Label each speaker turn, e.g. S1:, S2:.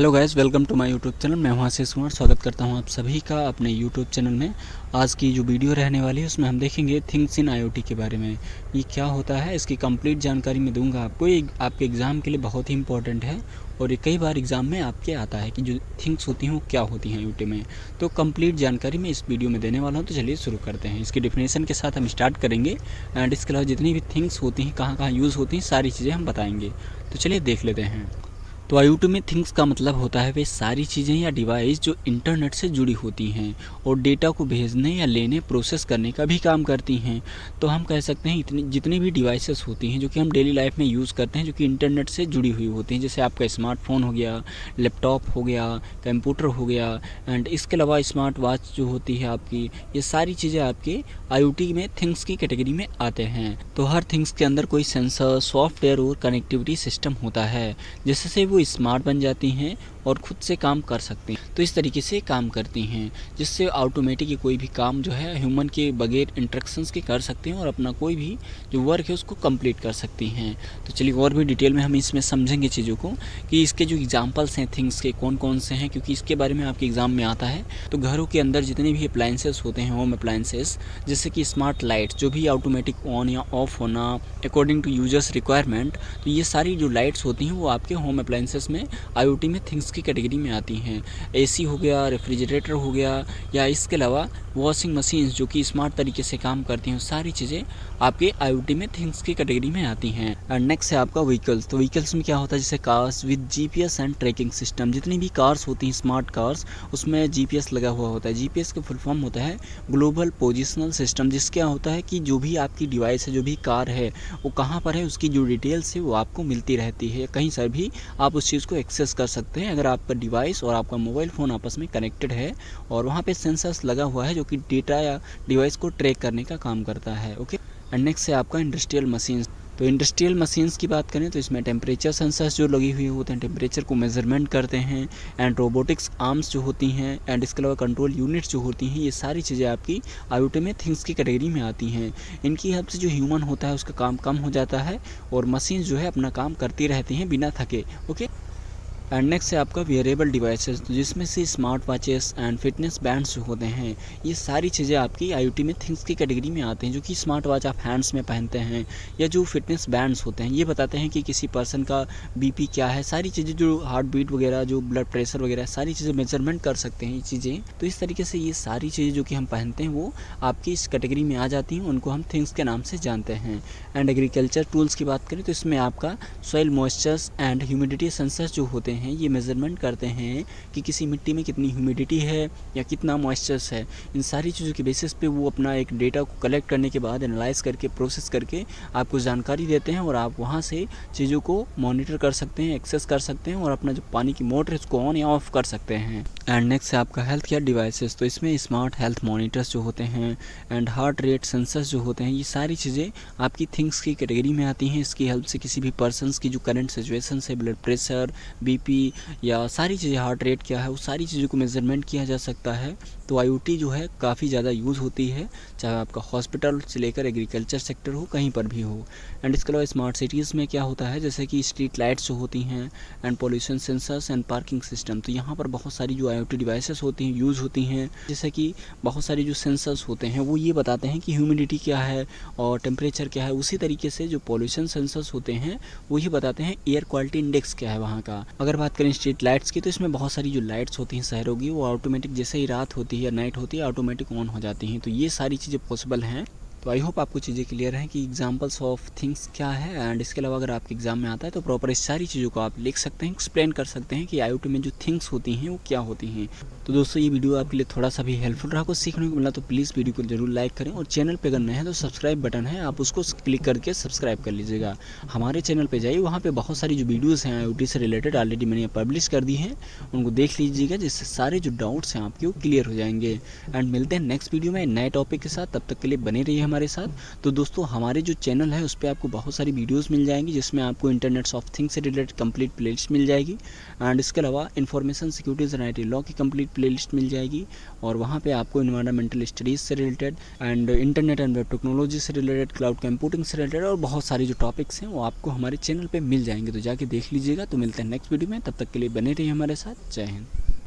S1: Hello guys, welcome to my YouTube channel. मैं हूं आशीष कुमार। स्वागत करता हूं आप सभी का अपने यूट्यूब चैनल में। आज की जो वीडियो रहने वाली है उसमें हम देखेंगे थिंग्स इन आईओटी के बारे में। ये क्या होता है, इसकी कंप्लीट जानकारी मैं दूंगा आपको। ये आपके एग्ज़ाम के लिए बहुत ही इंपॉर्टेंट है और ये कई बार एग्ज़ाम में आपके आता है कि जो थिंग्स होती हैं वो क्या होती हैं आईओटी में। तो कंप्लीट जानकारी मैं इस वीडियो में देने वाला हूँ। तो चलिए शुरू करते हैं। इसकी डेफिनेशन के साथ हम स्टार्ट करेंगे एंड इसके अलावा जितनी भी थिंग्स होती हैं, कहाँ कहाँ यूज़ होती हैं, सारी चीज़ें हम बताएँगे। तो चलिए देख लेते हैं। तो आईओटी में थिंग्स का मतलब होता है वे सारी चीज़ें या डिवाइस जो इंटरनेट से जुड़ी होती हैं और डेटा को भेजने या लेने, प्रोसेस करने का भी काम करती हैं। तो हम कह सकते हैं जितनी भी डिवाइसेस होती हैं जो कि हम डेली लाइफ में यूज़ करते हैं, जो कि इंटरनेट से जुड़ी हुई होती हैं, जैसे आपका स्मार्टफोन हो गया, लैपटॉप हो गया, कंप्यूटर हो गया एंड इसके अलावा स्मार्ट वॉच जो होती है आपकी, ये सारी चीज़ें आपके आईओटी में थिंग्स की कैटेगरी में आते हैं। तो हर थिंग्स के अंदर कोई सेंसर, सॉफ्टवेयर और कनेक्टिविटी सिस्टम होता है जिससे वो स्मार्ट बन जाती हैं और खुद से काम कर सकती हैं। तो इस तरीके से काम करती हैं जिससे ऑटोमेटिक कोई भी काम जो है ह्यूमन के बगैर इंस्ट्रक्शंस के कर सकते हैं और अपना कोई भी जो वर्क है उसको कंप्लीट कर सकती हैं। तो चलिए और भी डिटेल में हम इसमें समझेंगे चीज़ों को कि इसके जो एग्जांपल्स हैं थिंग्स के कौन कौन से हैं, क्योंकि इसके बारे में आपके एग्ज़ाम में आता है। तो घरों के अंदर जितने भी अप्लाइंसेस होते हैं, होम अप्लाइंसेस, जैसे कि स्मार्ट लाइट्स जो भी ऑटोमेटिक ऑन या ऑफ होना अकॉर्डिंग टू यूजर्स रिक्वायरमेंट, तो ये सारी जो लाइट्स होती हैं वो आपके होम अप्लाइंसेस में आईओटी में थिंग्स की कैटेगरी में आती हैं। एसी हो गया, रेफ्रिजरेटर हो गया, या इसके अलावा वॉशिंग मशीन्स जो कि स्मार्ट तरीके से काम करती हैं, सारी चीज़ें आपके आईओटी में थिंग्स की कैटेगरी में आती हैं। एंड नेक्स्ट है आपका व्हीकल्स। तो व्हीकल्स में क्या होता है, जैसे cars with GPS and tracking system. जितनी भी कार्स होती हैं स्मार्ट कार्स, उसमें जीपीएस लगा हुआ होता है। जीपीएस का फुल फॉर्म होता है ग्लोबल पोजिशनल सिस्टम, जिससे क्या होता है कि जो भी आपकी डिवाइस है, जो भी कार है वो कहाँ पर है, उसकी जो डिटेल्स है वो आपको मिलती रहती है। कहीं से भी आप उस चीज़ को एक्सेस कर सकते हैं अगर आपका डिवाइस और आपका मोबाइल फ़ोन आपस में कनेक्टेड है और वहाँ पे सेंसर्स लगा हुआ है जो कि डेटा या डिवाइस को ट्रैक करने का काम करता है। ओके। एंड नेक्स्ट है आपका इंडस्ट्रियल मशीन्स। तो इंडस्ट्रियल मशीन्स की बात करें तो इसमें टेम्परेचर सेंसर्स जो लगी हुई होते हैं, टेम्परेचर को मेजरमेंट करते हैं। एंड रोबोटिक्स आर्म्स जो होती हैं एंड इसके अलावा कंट्रोल यूनिट्स जो होती हैं, ये सारी चीज़ें आपकी आईओटी में थिंग्स की कैटेगरी में आती हैं। इनकी हेल्प से जो ह्यूमन होता है उसका काम कम हो जाता है और मशीन्स जो है अपना काम करती रहती हैं बिना थके। ओके। एंड नेक्स्ट है आपका वेयरेबल डिवाइसेस, जिसमें से smart watches and fitness bands जो होते हैं, ये सारी चीज़ें आपकी आईओटी में थिंग्स की कैटेगरी में आते हैं। जो कि स्मार्ट वॉच आप हैंड्स में पहनते हैं, या जो फिटनेस बैंड्स होते हैं ये बताते हैं कि किसी पर्सन का बीपी क्या है, सारी चीज़ें जो हार्ट बीट वगैरह, जो ब्लड प्रेशर वगैरह, सारी चीज़ें मेजरमेंट कर सकते हैं ये चीज़ें। तो इस तरीके से ये सारी चीज़ें जो कि हम पहनते हैं वो आपकी इस कैटेगरी में आ जाती हैं, उनको हम थिंग्स के नाम से जानते हैं। एंड एग्रीकल्चर टूल्स की बात करें तो इसमें आपका soil moistures and humidity sensors जो होते हैं ये मेजरमेंट करते हैं कि किसी मिट्टी में कितनी ह्यूमिडिटी है या कितना मॉइस्चर्स है। इन सारी चीज़ों के बेसिस पे वो अपना एक डेटा को कलेक्ट करने के बाद एनालाइज करके, प्रोसेस करके आपको जानकारी देते हैं और आप वहाँ से चीज़ों को मॉनिटर कर सकते हैं, एक्सेस कर सकते हैं और अपना जो पानी की मोटर है उसको ऑन या ऑफ कर सकते हैं। एंड नेक्स्ट है आपका हेल्थ केयर डिवाइसेस। तो इसमें स्मार्ट हेल्थ मॉनिटर्स जो होते हैं एंड हार्ट रेट सेंसर्स जो होते हैं, ये सारी चीज़ें आपकी थिंग्स की कैटेगरी में आती हैं। इसकी हेल्प से किसी भी पर्सनस की जो करंट सिचुएशन है, ब्लड प्रेशर, बीपी या सारी चीज़ें, हार्ट रेट क्या है, वो सारी चीज़ों को मेजरमेंट किया जा सकता है। तो आईओटी जो है काफ़ी ज़्यादा यूज़ होती है, चाहे आपका हॉस्पिटल से लेकर एग्रीकल्चर सेक्टर हो, कहीं पर भी हो। एंड इसके अलावा स्मार्ट सिटीज़ में क्या होता है, जैसे कि स्ट्रीट लाइट्स जो होती हैं and pollution sensors and parking system. तो यहाँ पर बहुत सारी जो आईओटी डिवाइसेस होती हैं यूज़ होती हैं, जैसे कि बहुत सारी जो सेंसर्स होते हैं वो ये बताते हैं कि ह्यूमिडिटी क्या है और टेम्परेचर क्या है। उसी तरीके से जो पॉल्यूशन सेंसर्स होते हैं वो ये बताते हैं एयर क्वालिटी इंडेक्स क्या है वहाँ का। अगर बात करें स्ट्रीट लाइट्स की तो इसमें बहुत सारी जो लाइट्स होती हैं शहरों की, वो ऑटोमेटिक जैसे ही रात होती है या नाइट होती है ऑटोमेटिक ऑन हो जाती हैं। तो ये सारी चीज़ें पॉसिबल हैं। तो आई होप आपको चीज़ें क्लियर हैं कि एग्जांपल्स ऑफ थिंग्स क्या है। एंड इसके अलावा अगर आपके एग्जाम में आता है तो प्रॉपर इस सारी चीज़ों को आप लिख सकते हैं, एक्सप्लेन कर सकते हैं कि आईओटी में जो थिंग्स होती हैं वो क्या होती हैं। तो दोस्तों ये वीडियो आपके लिए थोड़ा सा भी हेल्पफुल रहा, कुछ सीखने को मिला तो प्लीज़ वीडियो को जरूर लाइक करें और चैनल पे अगर नए हैं तो सब्सक्राइब बटन है, आप उसको क्लिक करके सब्सक्राइब कर लीजिएगा। हमारे चैनल पे जाइए, वहाँ पे बहुत सारी जो वीडियोज़ हैं आईओटी से रिलेटेड ऑलरेडी मैंने पब्लिश कर दी हैं, उनको देख लीजिएगा, जिससे सारे जो डाउट्स हैं आपके वो क्लियर हो जाएंगे। एंड मिलते हैं नेक्स्ट वीडियो में नए टॉपिक के साथ। तब तक के लिए बने रहिए हमारे साथ। तो दोस्तों हमारे जो चैनल है उस पर आपको बहुत सारी वीडियोस मिल जाएंगी, जिसमें आपको इंटरनेट ऑफ थिंग्स से रिलेटेड कंप्लीट प्लेलिस्ट मिल जाएगी। एंड इसके अलावा information securities and IT law की कंप्लीट प्लेलिस्ट मिल जाएगी। और वहाँ पे आपको इन्वायरमेंटल स्टडीज़ से related and internet and web technology से रिलेटेड, क्लाउड कंप्यूटिंग से रिलेटेड और बहुत सारे जो टॉपिक्स हैं वो आपको हमारे चैनल पे मिल जाएंगे। तो जाके देख लीजिएगा। तो मिलते हैं नेक्स्ट वीडियो में, तब तक के लिए बने रहिए हमारे साथ। जय हिंद।